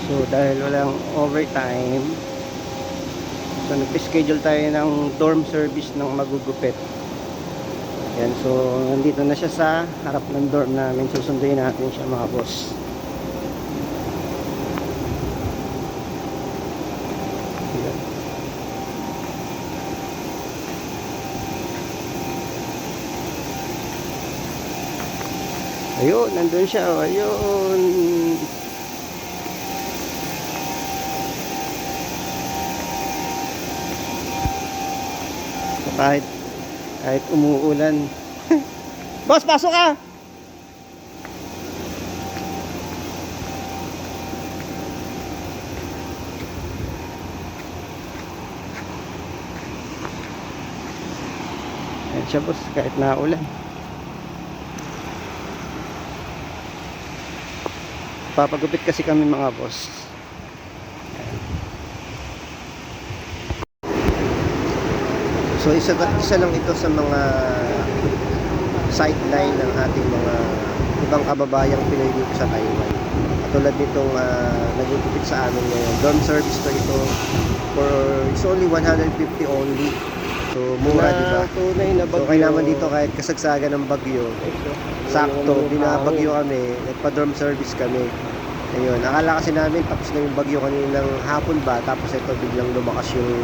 So dahil walang overtime, so nag-schedule tayo ng dorm service ng magugupit. Yan, so nandito na siya sa harap ng dorm namin. Susunduin natin siya mga boss. Yan. Ayun, nandun siya. Ayun. So, kahit umuulan. Boss, pasok ka! Ayan siya boss, kahit naulan. Papagupit kasi kami mga boss. So isa lang ito sa mga sideline ng ating mga ibang kababayang Pinoy dito sa Taiwan. Katulad nitong nagugupit sa amin ngayon. Dorm service to ito for it's only 150 only. So mura, di ba? Tunay na bagyo. So kailangan dito kahit kasagsagan ng bagyo. Sakto, binabagyo kami, nagpa-dorm service kami. Ayun, akala kasi namin tapos na yung bagyo kaninang hapon ba, tapos ito biglang lumakas yung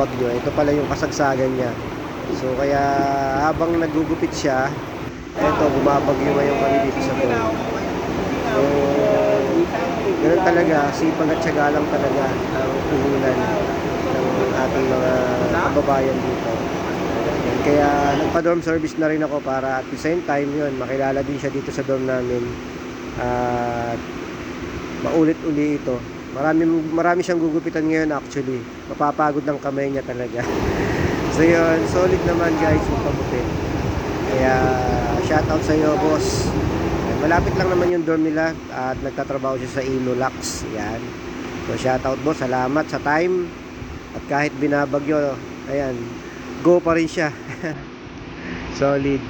bagyo. Ito pala yung kasagsagan niya. So kaya habang nagugupit siya, eto bumabagyo ngayon kami dito sa dorm. So ganun talaga, sipag at syaga lang talaga ang puhunan ng ating mga kababayan dito. Yan, kaya nagpa-dorm service na rin ako para at the same time yun, makilala din siya dito sa dorm namin at maulit-uli ito. Marami siyang gugupitan ngayon actually. Mapapagod ng kamay niya talaga. So yun, solid naman guys yung pagupit. Kaya shoutout sa iyo boss. Malapit lang naman yung dorm nila at nagtatrabaho siya sa Inulax. Yan. So shoutout boss, salamat sa time. At kahit binabagyo, ayan, go pa rin siya. Solid.